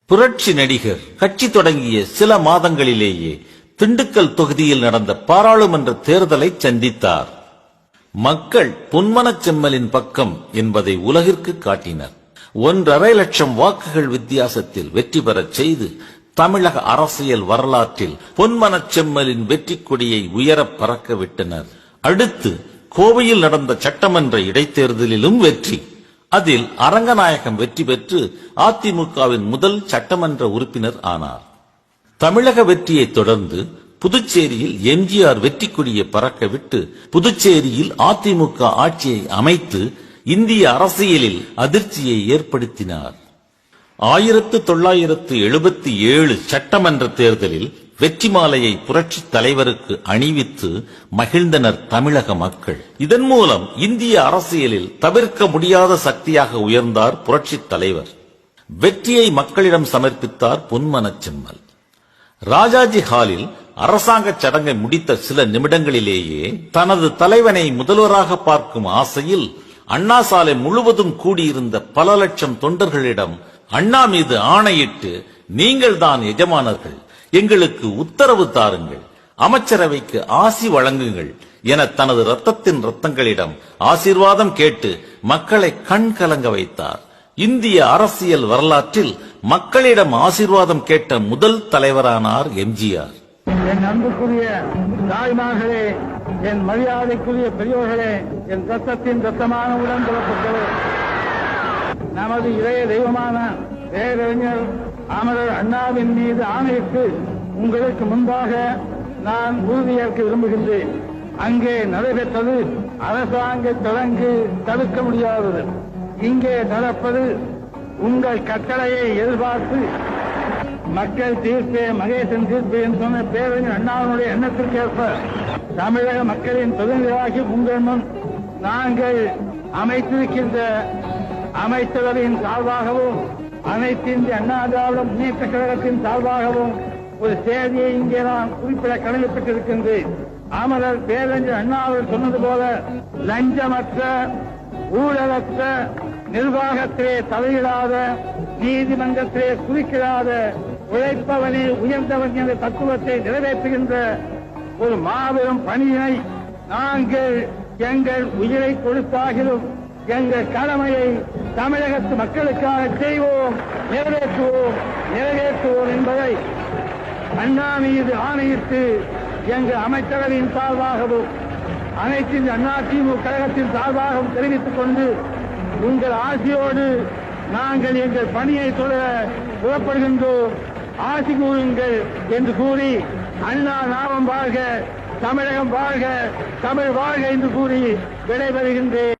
புரட்சி நடிகர் கட்சி தொடங்கிய சில மாதங்களிலேயே திண்டுக்கல் தொகுதியில் நடந்த பாராளுமன்ற தேர்தலை சந்தித்தார். மக்கள் பொன்மனச் செம்மலின் பக்கம் என்பதை உலகிற்கு காட்டினர். 1.5 லட்சம் வாக்குகள் வித்தியாசத்தில் வெற்றி பெறச் செய்து தமிழக அரசியல் வரலாற்றில் பொன்மனச் செம்மலின் வெற்றி கொடியை உயரப் பறக்க விட்டனர். அடுத்து கோவையில் நடந்த சட்டமன்ற இடைத்தேர்தலிலும் வெற்றி. அதில் அரங்கநாயகம் வெற்றி பெற்று அதிமுகவின் முதல் சட்டமன்ற உறுப்பினர் ஆனார். தமிழக வெற்றியை தொடர்ந்து புதுச்சேரியில் எம்ஜிஆர் வெற்றி கொடியை பறக்க விட்டு புதுச்சேரியில் அதிமுக ஆட்சியை அமைத்து இந்திய அரசியலில் அதிர்ச்சியை ஏற்படுத்தினார். 1977 சட்டமன்ற தேர்தலில் வெற்றி மாலையை புரட்சி தலைவருக்கு அணிவித்து மகிழ்ந்தனர் தமிழக மக்கள். இதன் மூலம் இந்திய அரசியலில் தவிர்க்க முடியாத சக்தியாக உயர்ந்தார் புரட்சி தலைவர். வெற்றியை மக்களிடம் சமர்ப்பித்தார் பொன்மனச் செம்மல். ராஜாஜி ஹாலில் அரசாங்க சடங்கை முடித்த சில நிமிடங்களிலேயே தனது தலைவனை முதல்வராக பார்க்கும் ஆசையில் அண்ணா சாலை முழுவதும் கூடியிருந்த பல லட்சம் தொண்டர்களிடம் அண்ணா மீது ஆணையிட்டு, நீங்கள் தான் எஜமானர்கள், எங்களுக்கு உத்தரவு தாருங்கள், அமைச்சரவைக்கு ஆசி வழங்குங்கள் என தனது ரத்தத்தின் ரத்தங்களிடம் ஆசீர்வாதம் கேட்டு மக்களை கண் கலங்க வைத்தார். இந்திய அரசியல் வரலாற்றில் மக்களிடம் ஆசீர்வாதம் கேட்ட முதல் தலைவரானார் எம்ஜிஆர். என் அன்புக்குரிய தாய்மார்களே, என் மரியாதைக்குரிய பெரியோர்களே, என் ரத்தத்தின் ரத்தமான உடன்பிறப்புகளே, நமது இளைய தெய்வமான பேரறிஞர் அமரர் அண்ணாவின் மீது ஆணையிட்டு உங்களுக்கு முன்பாக நான் உறுதியேற்க விரும்புகின்றேன். அங்கே நடைபெற்றது அரசாங்க சடங்கு, தடுக்க முடியாதது. இங்கே நடப்பது உங்கள் கட்டளையை எதிர்பார்த்து மக்கள் தீர்ப்பே மகேசன் தீர்ப்பே என்று சொன்ன பேரறிஞர் அண்ணாவினுடைய எண்ணத்திற்கேற்ப தமிழக மக்களின் பிரதிநிதியாகி உங்கள் முன் நாங்கள் அமைத்திருக்கின்ற அமைச்சரவையின் சார்பாகவும் அனைத்து இந்திய அண்ணா திராவிட முன்னேற்ற கழகத்தின் சார்பாகவும் ஒரு செய்தியை இங்கே நான் குறிப்பிட கடமைப்பட்டிருக்கின்றேன். அமரர் பேரறிஞர் அண்ணா அவர்கள் சொன்னது போல லஞ்சமற்ற ஊழலற்ற நிர்வாகத்திலே தலையிடாத, நீதிமன்றத்திலே குறுக்கிடாத, உழைப்பவனே உயர்ந்தவன் என்ற தத்துவத்தை நிறைவேற்றுகின்ற ஒரு மாபெரும் பணியினை நாங்கள் எங்கள் உயிரை கொடுத்தாகிலும் எங்கள் கடமையை தமிழகத்து மக்களுக்காக செய்வோம், நிறைவேற்றுவோம் என்பதை அண்ணா மீது ஆணையிட்டு எங்கள் அமைச்சரவையின் சார்பாகவும் அனைத்து அண்ணா திமுக கழகத்தின் சார்பாகவும் தெரிவித்துக் கொண்டு உங்கள் ஆசியோடு நாங்கள் எங்கள் பணியை தொடர புறப்படுகின்றோம், ஆசி கூறுங்கள் என்று கூறி அண்ணா நாமம் வாழ்க, தமிழகம் வாழ்க, தமிழ் வாழ்க என்று கூறி விடைபெறுகின்றேன்.